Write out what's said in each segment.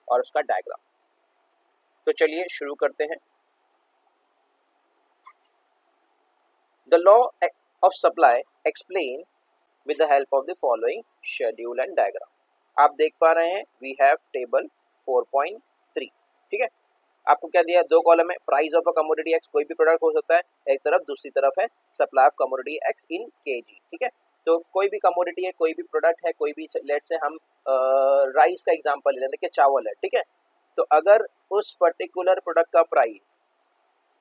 और उसका डायग्राम। तो चलिए शुरू करते हैं। The law of supply explain with the help of the following schedule and diagram. आप देख पा रहे हैं वी हैव टेबल 4.3। ठीक है, आपको क्या दिया, दो कॉलम है, price of a commodity x, कोई भी प्रोडक्ट हो सकता है एक तरफ, दूसरी तरफ है supply of commodity x in KG. ठीक है, तो कोई भी कमोडिटी है, कोई भी प्रोडक्ट है, कोई भी, लेट से हम राइस का एग्जांपल ले लें, देखिए चावल है। ठीक है, तो अगर उस पर्टिकुलर प्रोडक्ट का प्राइस,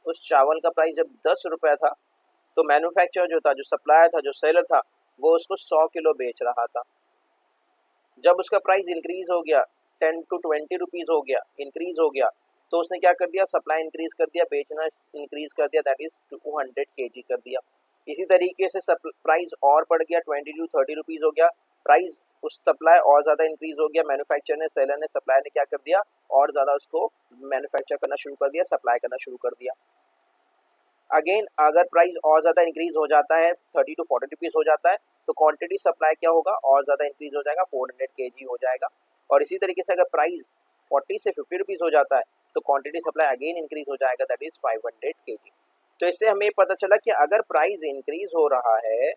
उस चावल का प्राइस जब 10 रुपया था, तो मैन्युफैक्चरर जो था, जो सप्लायर था, जो सेलर था, वो उसको 100 किलो बेच रहा था। जब उसका प्राइस इंक्रीज हो गया, 10 to 20 रुपीज हो गया, इंक्रीज हो गया, तो उसने क्या कर दिया, सप्लाई इंक्रीज कर दिया, बेचना इंक्रीज कर दिया, दैट इज 200 kg कर दिया। इसी तरीके से प्राइस और बढ़ गया, 20 to 30 रुपीज हो गया, प्राइस उस सप्लाई और ज्यादा इंक्रीज हो गया, मैन्युफैक्चरर ने, सेलर ने, सप्लायर ने क्या कर दिया, और ज्यादा उसको मैन्युफैक्चर करना शुरू कर दिया, सप्लाई करना शुरू कर दिया। अगेन अगर प्राइस और ज्यादा इंक्रीज हो जाता है, 30 to 40 रुपीज हो जाता है, तो क्वांटिटी सप्लाई क्या होगा, और ज्यादा इंक्रीज हो जाएगा, 400 kg हो जाएगा। और इसी तरीके से अगर प्राइस 40 से 50 रुपीज हो जाता है, तो क्वांटिटी सप्लाई अगेन इंक्रीज हो जाएगा, दैट इज 500 kg। तो इससे हमें पता चला कि अगर प्राइस इंक्रीज हो रहा है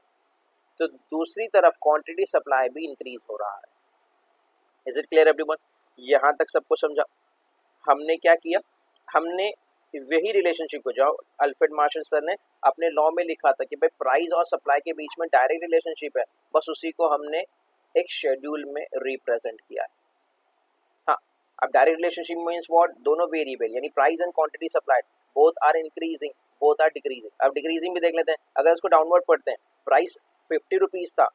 तो दूसरी तरफ क्वांटिटी सप्लाई भी इंक्रीज हो रहा है। Is it clear everyone? यहाँ तक सबको समझा? हमने क्या किया, हमने वही रिलेशनशिप को, जो अल्फ्रेड मार्शल सर ने अपने लॉ में लिखा था कि भाई प्राइस और सप्लाई के बीच में डायरेक्ट रिलेशनशिप है, बस उसी को हमने एक शेड्यूल में रिप्रेजेंट किया है। हाँ, अब डायरेक्ट रिलेशनशिप मींस व्हाट, दोनों वेरिएबल यानी price and quantity supplied both are increasing, both are decreasing. अब डिक्रीजिंग भी देख लेते हैं, अगर इसको डाउनवर्ड पढ़ते हैं, प्राइस 50 रुपीज था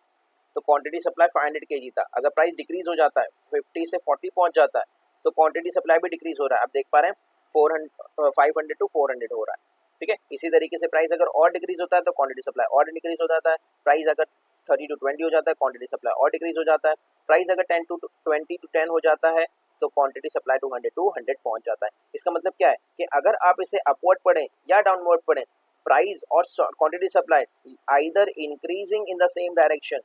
तो क्वांटिटी सप्लाई 500 kg था। अगर प्राइस डिक्रीज हो जाता है, 50 से 40 पहुंच जाता है, तो क्वांटिटी सप्लाई भी डिक्रीज हो रहा है। आप देख पा रहे हैं 500 to 400 हो रहा है। ठीक है, इसी तरीके से प्राइस अगर और डिक्रीज होता है तो क्वांटिटी सप्लाई और डिक्रीज हो जाता है। प्राइस अगर 30 to 20 हो जाता है, क्वांटिटी सप्लाई और डिक्रीज हो जाता है। प्राइस अगर 10 to 20 to 10 हो जाता है, तो क्वांटिटी सप्लाई 200 to 100 पहुंच जाता है। इसका मतलब क्या है कि अगर आप इसे अपवर्ड पढ़ें या डाउनवर्ड पढ़ें, प्राइस और quantity supply either increasing in the same direction,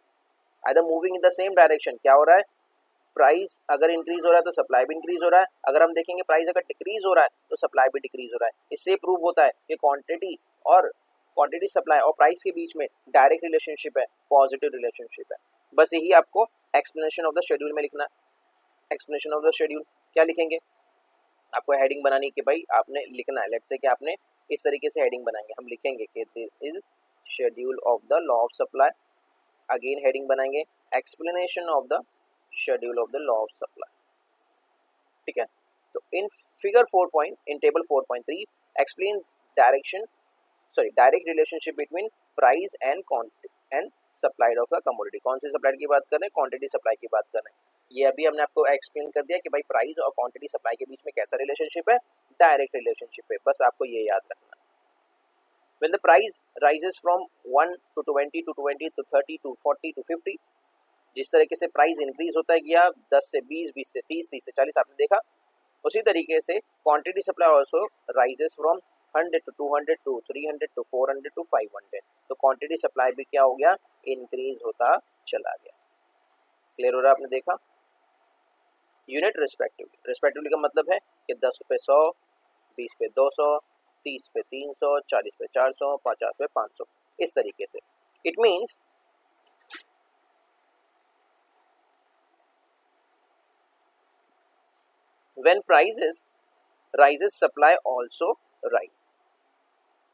either moving in the same direction. क्या हो रहा है, प्राइस अगर इंक्रीज हो रहा है तो सप्लाई भी इंक्रीज हो रहा है। अगर हम देखेंगे प्राइस अगर डिक्रीज हो रहा है तो सप्लाई भी डिक्रीज हो रहा है। इससे प्रूव होता है कि क्वांटिटी सप्लाई और प्राइस के बीच में डायरेक्ट रिलेशनशिप है, पॉजिटिव रिलेशनशिप है। बस यही आपको एक्सप्लेनेशन ऑफ द शेड्यूल में लिखना है। एक्सप्लेनेशन ऑफ द शेड्यूल क्या लिखेंगे, आपको हेडिंग बनानी कि भाई आपने लिखना है, लेट्स से कि आपने इस तरीके से हेडिंग बनाएंगे, हम लिखेंगे कि this is schedule of the law of supply. Again heading बनाएंगे explanation of the schedule of the law of supply. ठीक है, तो in figure 4 in table 4.3 explain direct relationship between price and quantity and supplied of the commodity. कौन सी supplied की बात कर रहे हैं, क्वांटिटी सप्लाई की बात कर रहे हैं। ये अभी हमने आपको एक्सप्लेन कर दिया कि भाई प्राइस और क्वांटिटी सप्लाई के बीच में कैसा रिलेशनशिप है, डायरेक्ट रिलेशनशिप है। बस आपको ये याद रखना। When the price rises from 1 to 20 to 20 to 30 to 40 to 50, जिस तरीके से प्राइस इंक्रीज होता है गया 10 से 20, 20 से 30, 30 से 40 आपने देखा, उसी तरीके से quantity supply also rises from 100 to 200 to 300 to 400 to 500। तो क्वांटिटी सप्लाई भी क्या हो गया, इंक्रीज होता चला गया। क्लियर हो रहा है? आपने देखा यूनिट रिस्पेक्टिवली। रिस्पेक्टिवली का मतलब है कि 10 पे 100, 20 पे 200, 30 पे 300, 40 पे 400, 50 पे 500, इस तरीके से। It means when prices rises supply also rise,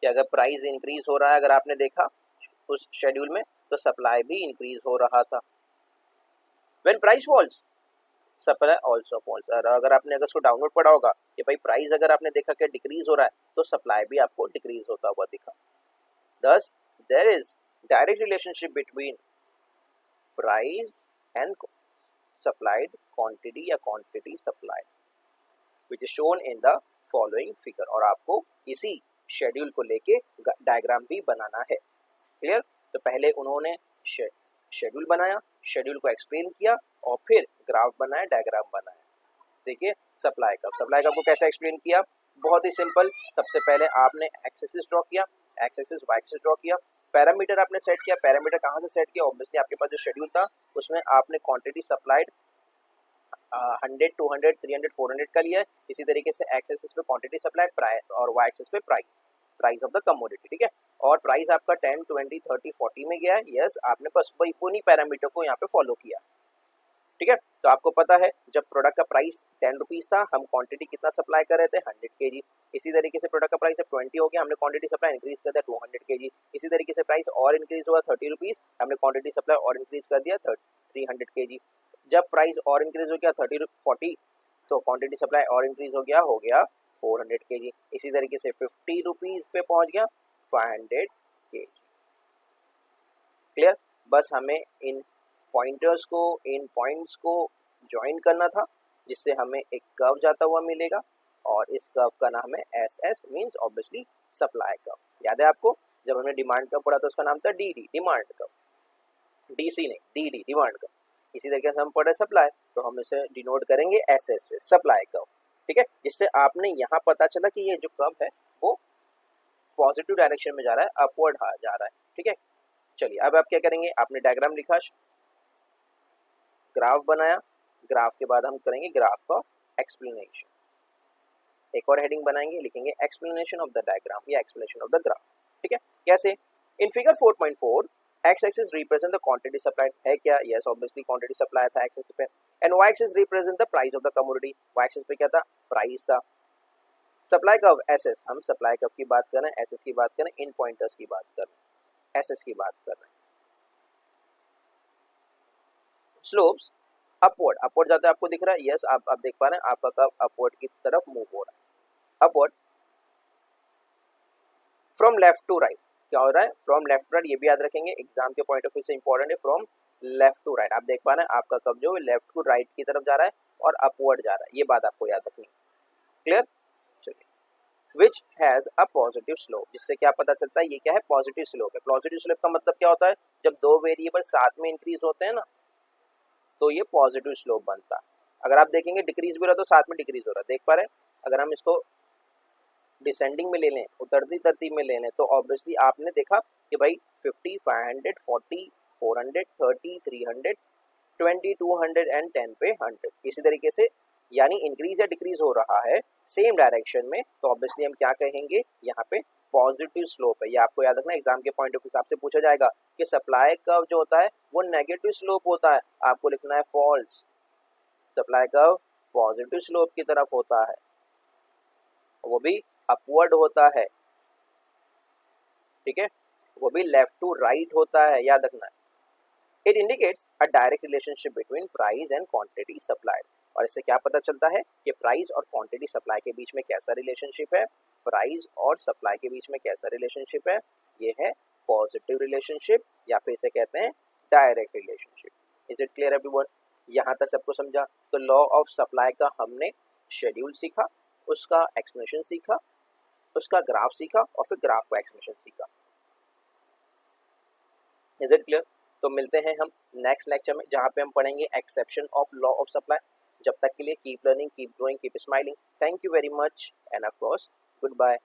कि अगर प्राइस इंक्रीज हो रहा है, अगर आपने देखा उस शेड्यूल में, तो सप्लाई भी इंक्रीज हो रहा था। when price falls supply also falls. अगर आपने अगर उसको डाउनलोड पढ़ा होगा कि भाई प्राइस अगर आपने देखा कि डिक्रीज हो रहा है, तो सप्लाई भी आपको डिक्रीज होता हुआ दिखा। thus there is direct relationship between price and supplied quantity या quantity supplied, which is shown in the following figure। और आपको इसी शेड्यूल को लेके डायग्राम भी बनाना है। क्लियर? तो पहले उन्होंने शेड्यूल बनाया, शेड्यूल को एक्सप्लेन किया, और फिर ग्राफ बनाया, डायग्राम बनाया। देखिए सप्लाई का को कैसे एक्सप्लेन किया, बहुत ही सिंपल। सबसे पहले आपने एक्स एक्सिस ड्रॉ किया, X axis Y axis draw किया, पैरामीटर आपने सेट किया। पैरामीटर कहाँ से सेट किया, ऑब्वियसली आपके पास जो शेड्यूल था उसमें आपने क्वांटिटी सप्लाइड 100, 200, 300, 400 का लिया है। इसी तरीके से एक्स एक्सिस पे क्वांटिटी सप्लाई प्राइस और वाई एक्सिस पे प्राइस ऑफ द कमोडिटी, ठीक है। और प्राइस आपका 10, 20, 30, 40 में गया है। यस, आपने बस वही उन्हीं पैरामीटर को यहाँ पे फॉलो किया, ठीक है। तो आपको पता है जब प्रोडक्ट का प्राइस 10 रुपीज़ था, हम क्वांटिटी कितना सप्लाई कर रहे थे 100 kg। इसी तरीके से प्रोडक्ट का प्राइस जब 20 हो गया, हमने क्वांटिटी सप्लाई इंक्रीज कर दिया 200 kg। इसी तरीके से प्राइस और इंक्रीज हुआ 30 रुपीज़, हमने क्वांटिटी सप्लाई और इंक्रीज कर दिया 300 kg। जब प्राइस और इंक्रीज हो गया 40, तो क्वांटिटी सप्लाई और इंक्रीज हो गया 400 kg। इसी तरीके से 50 रुपीज़ पे पहुंच गया 500 kg। क्लियर? बस हमें इन पॉइंटर्स को, इन पॉइंट्स को ज्वाइन करना था, जिससे हमें एक कर्व जाता हुआ मिलेगा और इस कर्व का नाम है S S, means obviously supply curve. याद है आपको जब हमने डिमांड कर्व पढ़ा था उसका नाम था D D, demand curve, DC नहीं, डी डी, डिमांड कर्व। इसी तरीके से हम पढ़े सप्लाई, तो हम इसे डिनोट करेंगे एस एस से, सप्लाई कर्व, ठीक है। जिससे आपने यहाँ पता चला कि ये जो कर्व है वो पॉजिटिव डायरेक्शन में जा रहा है, अपवर्ड जा रहा है, ठीक है। चलिए अब आप क्या करेंगे, आपने डायग्राम लिखा, ग्राफ बनाया, ग्राफ के बाद हम करेंगे ग्राफ का एक्सप्लेनेशन। एक और हेडिंग बनाएंगे, लिखेंगे एक्सप्लेनेशन ऑफ द डायग्राम या एक्सप्लेनेशन ऑफ द ग्राफ, ठीक है। कैसे? In figure 4.4 X axis represent the quantity supplied है क्या? यस, ऑब्वियसली क्वांटिटी सप्लाई था एक्स एक्सिस पे। And Y axis represent the price of the commodity, Y axis पे क्या था? प्राइस था। सप्लाई कर्व एस एस, हम सप्लाई कर्व की बात कर रहे हैं, एस एस की बात कर रहे हैं, इन पॉइंटर्स की बात कर रहे हैं, एस एस की बात कर रहे हैं। स्लोप्स अपवर्ड जाता है, आपको दिख रहा है? यस, आप देख पा रहे हैं आपका कर्व अपवर्ड की तरफ मूव हो रहा है, upward from left to right. क्या हो रहा है? फ्रॉम लेफ्ट टू राइट, ये भी याद रखेंगे, एग्जाम के पॉइंट ऑफ व्यू से इंपॉर्टेंट है। फ्रॉम लेफ्ट टू राइट, आप देख पा रहे हैं आपका कर्व जो है लेफ्ट टू राइट की तरफ जा रहा है और अपवर्ड जा रहा है, ये बात आपको याद रखनी है। क्लियर? चलिए, which has a positive slope, जिससे क्या पता चलता है ये क्या है? पॉजिटिव स्लोप है। पॉजिटिव स्लोप का मतलब क्या होता है? जब दो वेरिएबल साथ में इंक्रीज होते हैं ना, तो ये पॉजिटिव स्लोप बनता है। अगर आप देखेंगे डिक्रीज भी रहा तो साथ में डिक्रीज हो रहा है, देख पा रहे हैं? अगर हम इसको डिसेंडिंग में ले लें, उतरती तरतीब में ले लें, तो ऑब्वियसली आपने देखा कि भाई 50, 500, 40, 400, 30, 300, 20, 200 एंड 10 पे 100, इसी तरीके से यानी इंक्रीज या डिक्रीज हो रहा है सेम डायरेक्शन में, तो ऑब्वियसली हम क्या कहेंगे? यहाँ पे पॉजिटिव स्लोप है। ये आपको याद रखना, एग्जाम के पॉइंट ऑफ व्यू से आपसे पूछा जाएगा कि सप्लाई कर्व जो होता है वो नेगेटिव स्लोप होता है, आपको लिखना है falls. Supply curve positive slope की तरफ होता है, वो भी अपवर्ड होता है, ठीक है, वो भी लेफ्ट टू राइट होता है, याद रखना है। It indicates a direct relationship between price and quantity supplied, और इससे क्या पता चलता है कि प्राइस और क्वांटिटी सप्लाई के बीच में कैसा रिलेशनशिप है? प्राइस और सप्लाई के बीच में कैसा रिलेशनशिप है? ये है पॉजिटिव रिलेशनशिप, या फिर इसे कहते हैं direct relationship. Is it clear everyone? यहाँ तक सबको समझा? तो लॉ ऑफ सप्लाई का हमने शेड्यूल सीखा, उसका एक्सप्लेनेशन सीखा, उसका ग्राफ सीखा और फिर ग्राफ का एक्सप्लेनेशन सीखा। Is it clear? तो मिलते हैं हम नेक्स्ट लेक्चर में, जहाँ पे हम पढ़ेंगे exception of law of supply. जब तक के लिए keep learning, keep growing, keep smiling. Thank you very much and of course good bye.